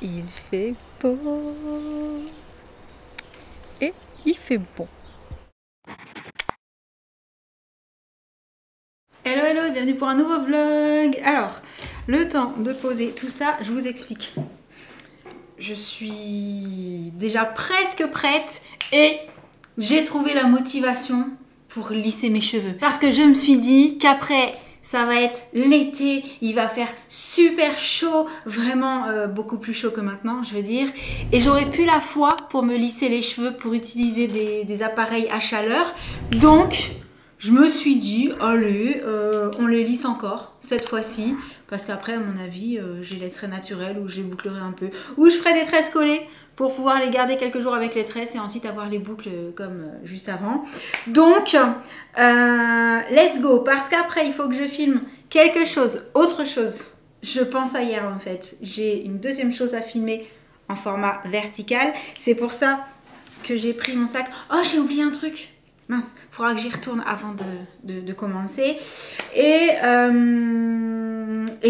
Il fait beau et il fait bon. Hello hello et bienvenue pour un nouveau vlog. Alors, le temps de poser tout ça, je vous explique. Je suis déjà presque prête et j'ai trouvé la motivation pour lisser mes cheveux. Parce que je me suis dit qu'après, ça va être l'été, il va faire super chaud, vraiment beaucoup plus chaud que maintenant, je veux dire. Et j'aurais plus la foi pour me lisser les cheveux, pour utiliser des appareils à chaleur. Donc, je me suis dit, allez, on les lisse encore, cette fois-ci. Parce qu'après, à mon avis, je les laisserai naturelles ou je les bouclerai un peu. Ou je ferai des tresses collées pour pouvoir les garder quelques jours avec les tresses et ensuite avoir les boucles comme juste avant. Donc, let's go. Parce qu'après, il faut que je filme quelque chose, autre chose. Je pense à hier en fait. J'ai une deuxième chose à filmer en format vertical. C'est pour ça que j'ai pris mon sac. Oh, j'ai oublié un truc. Mince, il faudra que j'y retourne avant de commencer. Et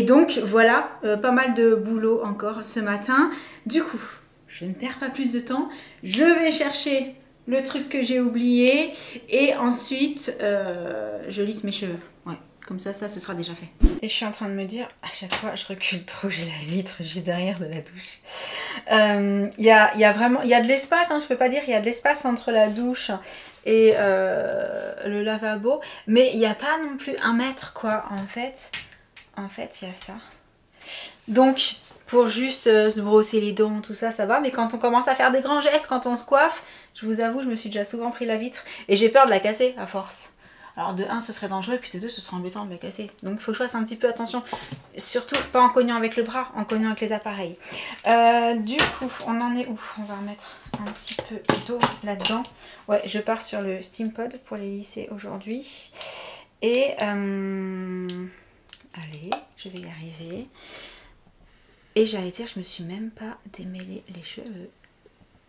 donc, voilà, pas mal de boulot encore ce matin. Du coup, je ne perds pas plus de temps. Je vais chercher le truc que j'ai oublié. Et ensuite, je lisse mes cheveux. Ouais, comme ça, ce sera déjà fait. Et je suis en train de me dire, à chaque fois, je recule trop, j'ai la vitre juste derrière de la douche. Il y a de l'espace, hein, je peux pas dire, il y a de l'espace entre la douche et le lavabo, mais il n'y a pas non plus 1 mètre quoi. En fait il y a ça, donc pour juste se brosser les dents, tout ça, ça va. Mais quand on commence à faire des grands gestes, quand on se coiffe, je vous avoue, je me suis déjà souvent pris la vitre et j'ai peur de la casser à force. Alors de 1 ce serait dangereux et puis de 2 ce serait embêtant de la casser. Donc il faut que je fasse un petit peu attention. Surtout pas en cognant avec le bras, en cognant avec les appareils. Du coup, on en est où? On va remettre un petit peu d'eau là-dedans. Ouais, je pars sur le Steam Pod pour les lisser aujourd'hui. Et allez, je vais y arriver. Et j'allais dire, je me suis même pas démêlé les cheveux.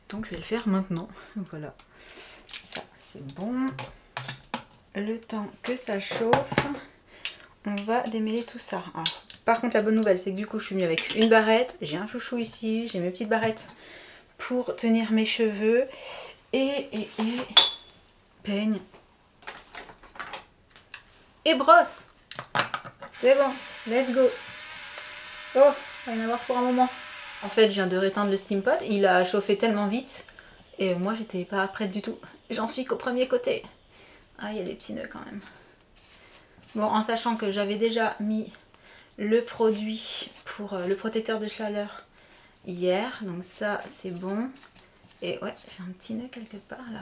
Donc je vais le faire maintenant. Voilà. Ça, c'est bon. Le temps que ça chauffe, on va démêler tout ça. Alors, par contre, la bonne nouvelle, c'est que du coup, je suis venue avec une barrette. J'ai un chouchou ici. J'ai mes petites barrettes pour tenir mes cheveux. Et peigne. Et brosse. C'est bon. Let's go. Oh, il va y en avoir pour un moment. En fait, je viens de rétendre le Steam Pod. Il a chauffé tellement vite. Et moi, j'étais pas prête du tout. J'en suis qu'au premier côté. Ah, il y a des petits nœuds quand même. Bon, en sachant que j'avais déjà mis le produit pour le protecteur de chaleur hier. Donc ça, c'est bon. Et ouais, j'ai un petit nœud quelque part là.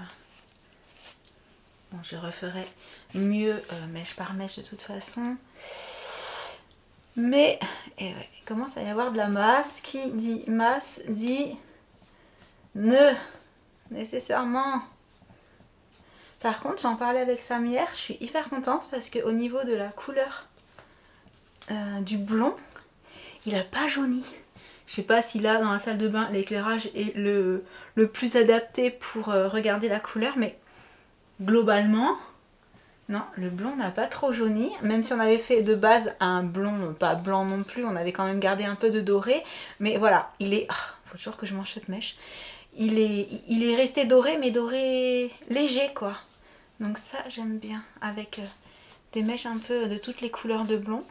Bon, je referai mieux mèche par mèche de toute façon. Mais, et ouais, il commence à y avoir de la masse. Qui dit masse dit nœud, nécessairement. Par contre, j'en parlais avec Sam hier, je suis hyper contente parce qu'au niveau de la couleur du blond, il n'a pas jauni. Je sais pas si là, dans la salle de bain, l'éclairage est le plus adapté pour regarder la couleur, mais globalement, non, le blond n'a pas trop jauni. Même si on avait fait de base un blond, pas blanc non plus, on avait quand même gardé un peu de doré. Mais voilà, il est... faut toujours que je mange cette mèche. Il est resté doré, mais doré léger, quoi. Donc ça, j'aime bien, avec des mèches un peu de toutes les couleurs de blond.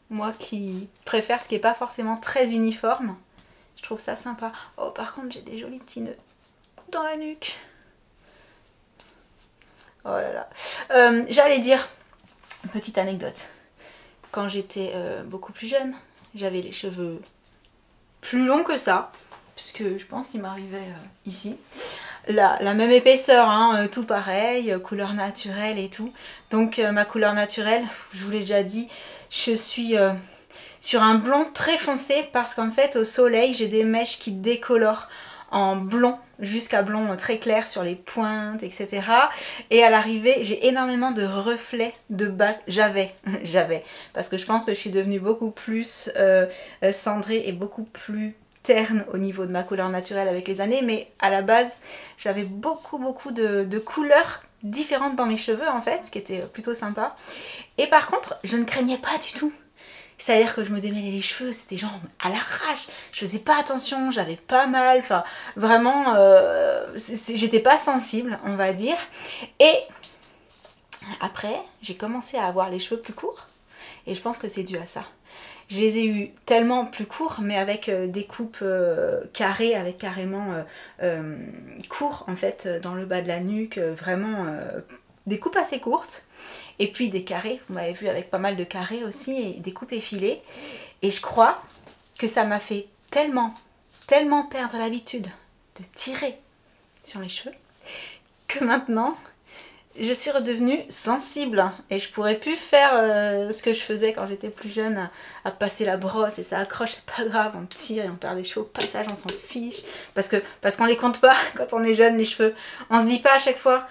Moi qui préfère ce qui n'est pas forcément très uniforme, je trouve ça sympa. Oh, par contre, j'ai des jolis petits nœuds dans la nuque. Oh là là. J'allais dire, petite anecdote. Quand j'étais beaucoup plus jeune, j'avais les cheveux plus longs que ça, puisque je pense qu'il m'arrivait ici. La même épaisseur, hein, tout pareil, couleur naturelle et tout. Donc ma couleur naturelle, je vous l'ai déjà dit, je suis sur un blond très foncé parce qu'en fait au soleil j'ai des mèches qui décolorent en blond jusqu'à blond très clair sur les pointes, etc. Et à l'arrivée j'ai énormément de reflets de base. J'avais, parce que je pense que je suis devenue beaucoup plus cendrée et beaucoup plus terne au niveau de ma couleur naturelle avec les années, mais à la base j'avais beaucoup de couleurs différentes dans mes cheveux en fait, ce qui était plutôt sympa. Et par contre je ne craignais pas du tout C'est-à-dire que je me démêlais les cheveux, c'était genre à l'arrache. Je faisais pas attention, j'avais pas mal. Enfin, vraiment, j'étais pas sensible, on va dire. Et après, j'ai commencé à avoir les cheveux plus courts. Et je pense que c'est dû à ça. Je les ai eu tellement plus courts, mais avec des coupes carrées, avec carrément courts en fait, dans le bas de la nuque, vraiment des coupes assez courtes. Et puis des carrés, vous m'avez vu avec pas mal de carrés aussi, et des coupes effilées. Et je crois que ça m'a fait tellement perdre l'habitude de tirer sur les cheveux, que maintenant, je suis redevenue sensible. Et je pourrais plus faire ce que je faisais quand j'étais plus jeune, à passer la brosse et ça accroche, c'est pas grave, on tire et on perd des cheveux au passage, on s'en fiche. Parce qu'on les compte pas quand on est jeune, les cheveux. On se dit pas à chaque fois...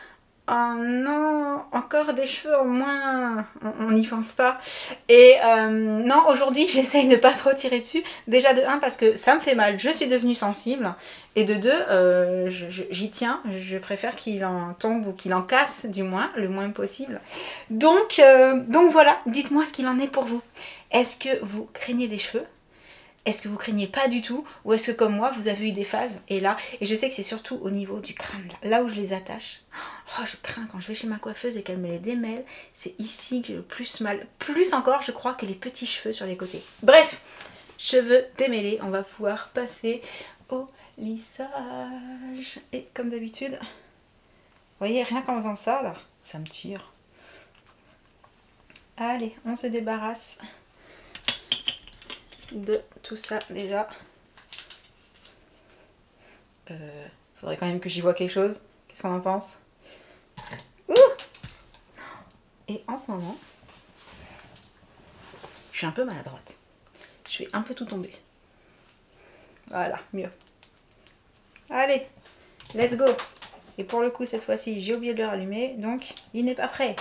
Oh non, encore des cheveux en moins, on n'y pense pas. Et non, aujourd'hui j'essaye de pas trop tirer dessus. Déjà de 1 parce que ça me fait mal, je suis devenue sensible. Et de 2, j'y tiens, je préfère qu'il en tombe ou qu'il en casse du moins, le moins possible. Donc voilà, dites-moi ce qu'il en est pour vous. Est-ce que vous craignez des cheveux ? Est-ce que vous craignez pas du tout? Ou est-ce que comme moi, vous avez eu des phases? Et là, et je sais que c'est surtout au niveau du crâne, là où je les attache. Oh, je crains quand je vais chez ma coiffeuse et qu'elle me les démêle. C'est ici que j'ai le plus mal. Plus encore, je crois, que les petits cheveux sur les côtés. Bref, cheveux démêlés, on va pouvoir passer au lissage. Et comme d'habitude, vous voyez, rien qu'en faisant ça, là, ça me tire. Allez, on se débarrasse de tout ça déjà. Faudrait quand même que j'y vois quelque chose. Qu'est-ce qu'on en pense? Ouh! Et en ce moment, je suis un peu maladroite. Je fais un peu tout tomber. Voilà, mieux. Allez, let's go. Et pour le coup, cette fois-ci, j'ai oublié de le rallumer, donc il n'est pas prêt.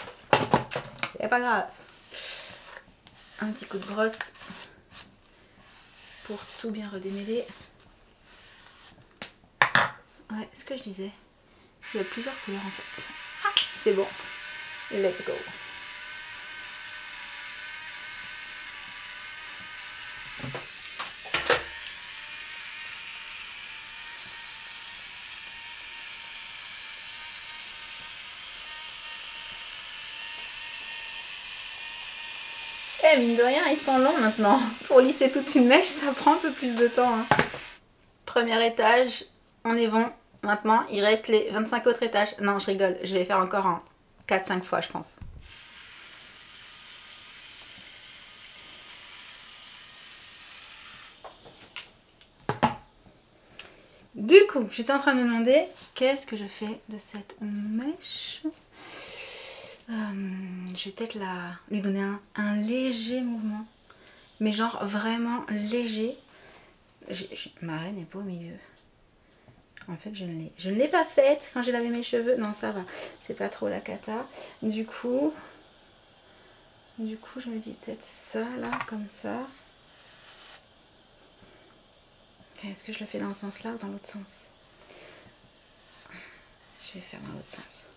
C'est pas grave. Un petit coup de brosse pour tout bien redémêler. Ouais, ce que je disais, il y a plusieurs couleurs en fait. Ah, c'est bon, let's go. Eh, mine de rien, ils sont longs maintenant. Pour lisser toute une mèche, ça prend un peu plus de temps. Hein. Premier étage, on est bon. Maintenant, il reste les 25 autres étages. Non, je rigole, je vais faire encore en 4-5 fois, je pense. Du coup, j'étais en train de me demander qu'est-ce que je fais de cette mèche. Je vais peut-être lui donner un léger mouvement. Mais genre vraiment léger. Ma reine n'est pas au milieu. En fait, je ne l'ai pas faite quand j'ai lavé mes cheveux. Non, ça va. C'est pas trop la cata. Du coup, je me dis peut-être ça, là, comme ça. Est-ce que je le fais dans le sens là ou dans l'autre sens? Je vais faire dans l'autre sens.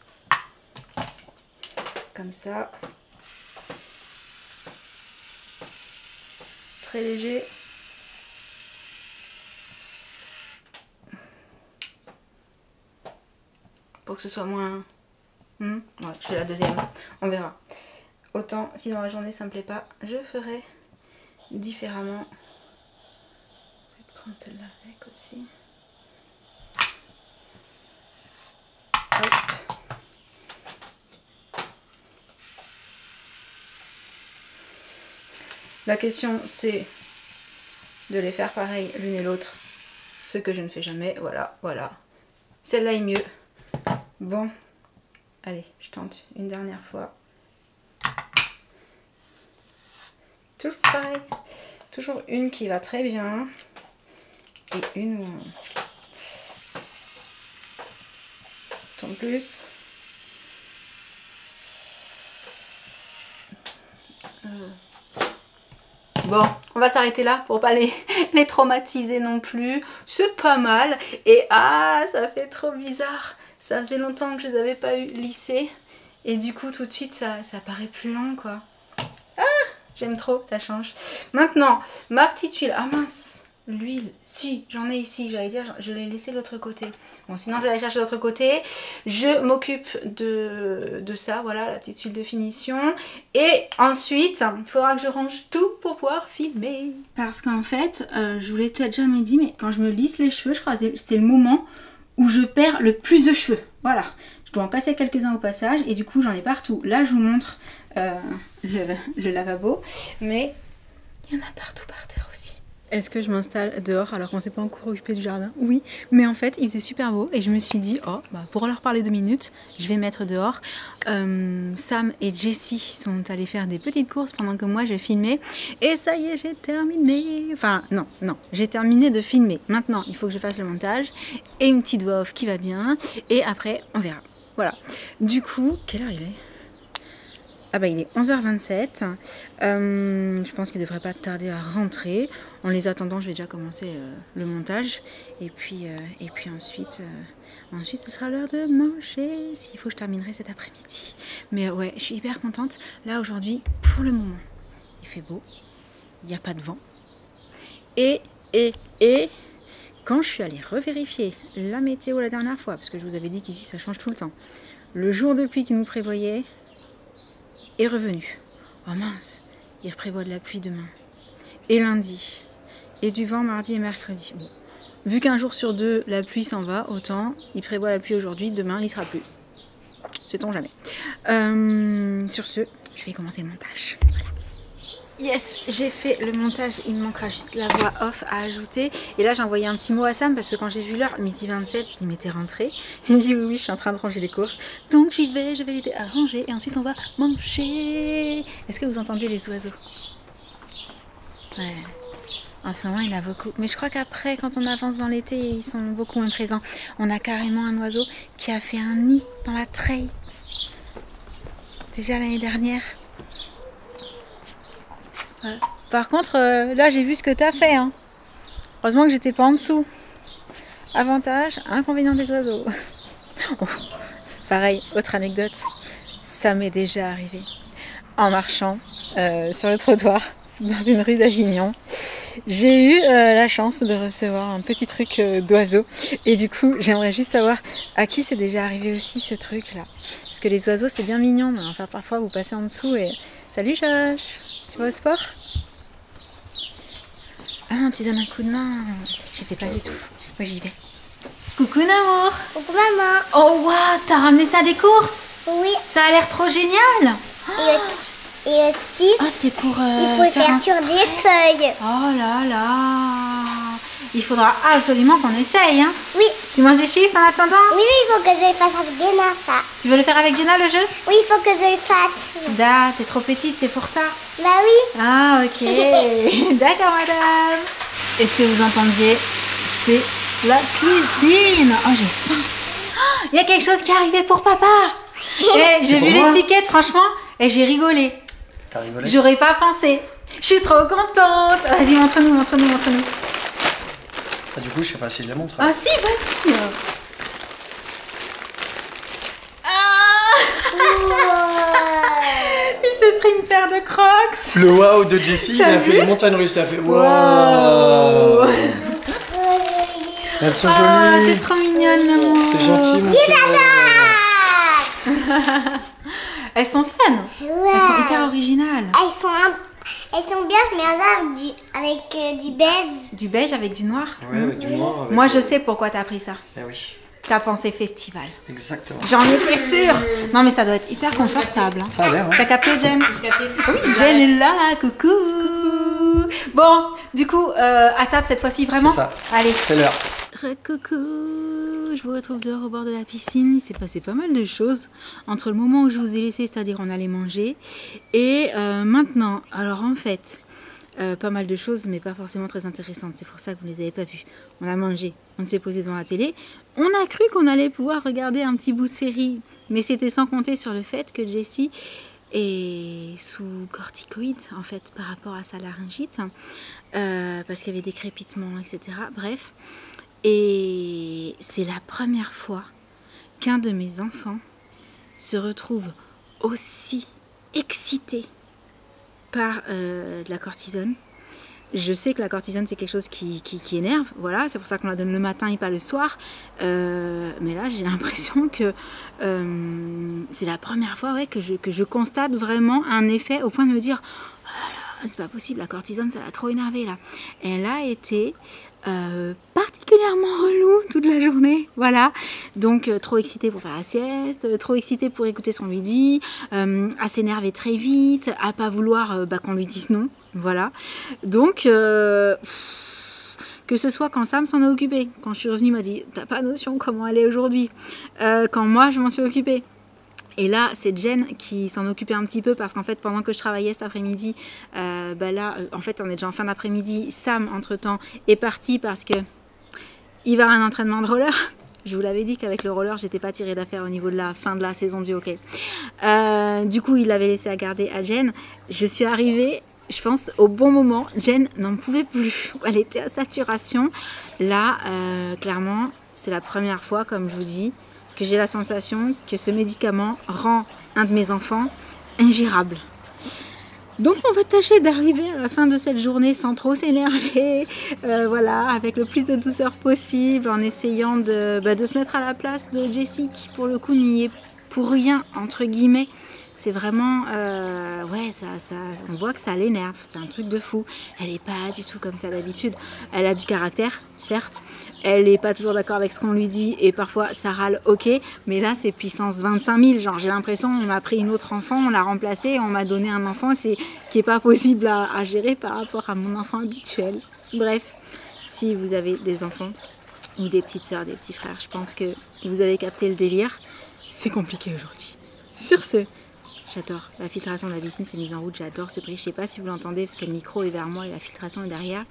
Comme ça. Très léger. Pour que ce soit moins... Ouais, je fais la deuxième. On verra. Autant, si dans la journée ça me plaît pas, je ferai différemment. Je vais prendre celle-là avec aussi. Hop. La question c'est de les faire pareil l'une et l'autre. Ce que je ne fais jamais. Voilà, voilà. Celle-là est mieux. Bon. Allez, je tente une dernière fois. Toujours pareil. Toujours une qui va très bien. Et une où on tombe plus. Bon, on va s'arrêter là pour pas les traumatiser non plus. C'est pas mal. Et ah, ça fait trop bizarre. Ça faisait longtemps que je les avais pas eu lissés. Et du coup, tout de suite, ça paraît plus long, quoi. Ah, J'aime trop, ça change. Maintenant, ma petite huile. Ah mince, l'huile. Si, j'en ai ici. J'allais dire, je l'ai laissé de l'autre côté. Bon, sinon, je vais aller chercher de l'autre côté. Je m'occupe de ça. Voilà, la petite huile de finition. Et ensuite, il faudra que je range tout pour pouvoir filmer. Parce qu'en fait, je vous l'ai peut-être jamais dit, mais quand je me lisse les cheveux, je crois que c'est le moment où je perds le plus de cheveux. Voilà. Je dois en casser quelques-uns au passage et du coup j'en ai partout. Là je vous montre le lavabo, mais il y en a partout par terre aussi. Est-ce que je m'installe dehors alors qu'on ne s'est pas encore occupé du jardin? Oui, mais en fait il faisait super beau et je me suis dit, oh, bah, pour leur parler 2 minutes, je vais mettre dehors. Sam et Jessie sont allés faire des petites courses pendant que moi j'ai filmé. Et ça y est, j'ai terminé. Enfin, non, j'ai terminé de filmer. Maintenant, il faut que je fasse le montage et une petite voix off qui va bien. Et après, on verra. Voilà. Du coup, quelle heure il est? Ah bah il est 11h27, je pense qu'il ne devrait pas tarder à rentrer. En les attendant, je vais déjà commencer le montage. Et puis ensuite, ce sera l'heure de manger. S'il faut, je terminerai cet après-midi. Mais ouais, je suis hyper contente. Là aujourd'hui, pour le moment, il fait beau, il n'y a pas de vent. Et quand je suis allée revérifier la météo la dernière fois, parce que je vous avais dit qu'ici ça change tout le temps, le jour de pluie qu'il nous prévoyait est revenu. Oh mince, il prévoit de la pluie demain. Et lundi. Et du vent mardi et mercredi. Bon. Vu qu'un jour sur 2, la pluie s'en va, autant il prévoit la pluie aujourd'hui, demain il ne sera plus. Sait-on jamais. Sur ce, je vais commencer le montage. Voilà. Yes, j'ai fait le montage, il me manquera juste la voix off à ajouter. Et là j'ai envoyé un petit mot à Sam parce que quand j'ai vu l'heure, 12h27, je lui dis mais t'es rentrée? Il me dit oui, je suis en train de ranger les courses. Donc j'y vais, je vais l'aider à ranger et ensuite on va manger. Est-ce que vous entendez les oiseaux? Ouais, en ce moment il y en a beaucoup. Mais je crois qu'après, quand on avance dans l'été, ils sont beaucoup moins présents. On a carrément un oiseau qui a fait un nid dans la treille. Déjà l'année dernière. Ouais. Par contre, là j'ai vu ce que t'as fait. Hein. Heureusement que j'étais pas en dessous. Avantage, inconvénient des oiseaux. Oh, pareil, autre anecdote. Ça m'est déjà arrivé. En marchant sur le trottoir dans une rue d'Avignon. J'ai eu la chance de recevoir un petit truc d'oiseau. Et du coup, j'aimerais juste savoir à qui c'est déjà arrivé aussi ce truc là. Parce que les oiseaux c'est bien mignon, mais enfin parfois vous passez en dessous et... Salut Josh, tu vas au sport? Ah, tu donnes un coup de main. J'étais pas du tout. Moi j'y vais. Coucou Namour. Coucou maman. Oh waouh, t'as ramené ça des courses? Oui. Ça a l'air trop génial. Et aussi, oh, c'est pour il faut faire sur des feuilles. Oh là là. Il faudra absolument qu'on essaye. Hein. Oui. Tu manges des chips en attendant? Oui, il faut que je le fasse avec Jenna, ça. Tu veux le faire avec Jenna, le jeu? Oui, il faut que je le fasse. T'es trop petite, c'est pour ça. Bah oui. Ah, ok. D'accord, madame. Est-ce que vous entendiez? C'est la cuisine. Oh, j'ai faim. Il y a quelque chose qui est arrivé pour papa. Et j'ai vu l'étiquette, franchement, et j'ai rigolé. T'as rigolé? J'aurais pas pensé. Je suis trop contente. Vas-y, montre-nous. Ah, du coup, je sais pas si je les montre. Ah si, vas-y. Ah il s'est pris une paire de Crocs. Le wow de Jessie, il a fait les montagnes russes, il a fait wow. Elles sont jolies. T'es trop mignonne, maman. C'est gentil, mon cœur. Elles sont fun. Ouais. Elles sont hyper originales. Elles sont bien mélangées avec du beige. Du beige avec du noir. Ouais, avec du noir. Avec moi, je sais pourquoi t'as pris ça. Eh oui. T'as pensé festival. Exactement. J'en étais sûre. Non, mais ça doit être hyper confortable. Hein. Ça a l'air, hein. T'as capté, Jen? Oui, Jen est là. Coucou. Bon, du coup, à table cette fois-ci, vraiment? C'est ça. Allez. C'est l'heure. Coucou, je vous retrouve dehors au bord de la piscine. Il s'est passé pas mal de choses entre le moment où je vous ai laissé, c'est-à-dire on allait manger, et maintenant. Alors en fait, pas mal de choses, mais pas forcément très intéressantes. C'est pour ça que vous ne les avez pas vues. On a mangé, on s'est posé devant la télé. On a cru qu'on allait pouvoir regarder un petit bout de série, mais c'était sans compter sur le fait que Jessie est sous corticoïdes en fait par rapport à sa laryngite, parce qu'il y avait des crépitements, etc. Bref. Et c'est la première fois qu'un de mes enfants se retrouve aussi excité par de la cortisone. Je sais que la cortisone, c'est quelque chose qui énerve, voilà, c'est pour ça qu'on la donne le matin et pas le soir. Mais là, j'ai l'impression que c'est la première fois que je constate vraiment un effet au point de me dire « Oh là là, c'est pas possible, la cortisone, ça l'a trop énervé là. » Elle a été particulièrement relou toute la journée, voilà. Donc trop excitée pour faire la sieste, trop excitée pour écouter ce qu'on lui dit, à s'énerver très vite, à pas vouloir qu'on lui dise non, voilà. Donc que ce soit quand Sam s'en a occupé, quand je suis revenue, il m'a dit t'as pas notion comment elle est aujourd'hui, quand moi je m'en suis occupée. Et là, c'est Jen qui s'en occupait un petit peu parce qu'en fait, pendant que je travaillais cet après-midi, en fait, on est déjà en fin d'après-midi. Sam, entre-temps, est parti parce que il va à un entraînement de roller. Je vous l'avais dit qu'avec le roller, j'étais pas tirée d'affaire au niveau de la fin de la saison du hockey. Du coup, il l'avait laissé à garder à Jen. Je suis arrivée, je pense, au bon moment. Jen n'en pouvait plus. Elle était à saturation. Là, clairement, c'est la première fois, comme je vous dis, que j'ai la sensation que ce médicament rend un de mes enfants ingérable. Donc on va tâcher d'arriver à la fin de cette journée sans trop s'énerver, voilà, avec le plus de douceur possible, en essayant de se mettre à la place de Jessie qui pour le coup n'y est pour rien, entre guillemets. C'est vraiment, on voit que ça l'énerve, c'est un truc de fou. Elle n'est pas du tout comme ça d'habitude. Elle a du caractère, certes. Elle n'est pas toujours d'accord avec ce qu'on lui dit et parfois ça râle, ok. Mais là, c'est puissance 25 000. Genre, j'ai l'impression qu'on m'a pris une autre enfant, on l'a remplacée, on m'a donné un enfant qui n'est pas possible à gérer par rapport à mon enfant habituel. Bref, si vous avez des enfants ou des petites sœurs, des petits frères, je pense que vous avez capté le délire. C'est compliqué aujourd'hui. Sur ce, j'adore. La filtration de la piscine s'est mise en route. J'adore ce bruit. Je ne sais pas si vous l'entendez parce que le micro est vers moi et la filtration est derrière.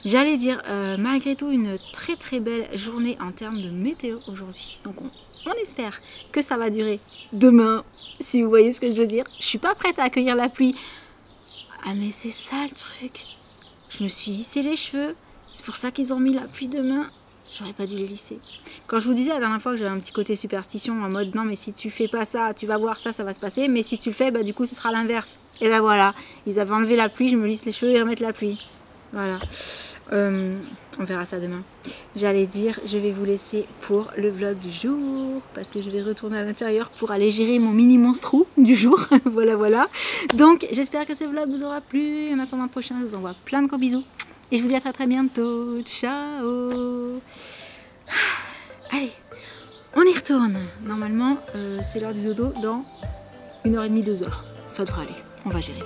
J'allais dire, malgré tout, une très très belle journée en termes de météo aujourd'hui. Donc on espère que ça va durer demain, si vous voyez ce que je veux dire. Je ne suis pas prête à accueillir la pluie. Ah mais c'est ça le truc. Je me suis lissé les cheveux. C'est pour ça qu'ils ont mis la pluie demain. J'aurais pas dû les lisser. Quand je vous disais la dernière fois que j'avais un petit côté superstition en mode non mais si tu fais pas ça, tu vas voir ça, ça va se passer. Mais si tu le fais, du coup ce sera l'inverse. Et là voilà, ils avaient enlevé la pluie, je me lisse les cheveux et remettre la pluie. Voilà. On verra ça demain. J'allais dire, je vais vous laisser pour le vlog du jour parce que je vais retourner à l'intérieur pour aller gérer mon mini monstrou du jour. voilà. Donc j'espère que ce vlog vous aura plu. En attendant le prochain, je vous envoie plein de gros bisous. Et je vous dis à très très bientôt. Ciao. Allez, on y retourne. Normalement, c'est l'heure du dodo dans 1h30, 2h. Ça devrait aller. On va gérer.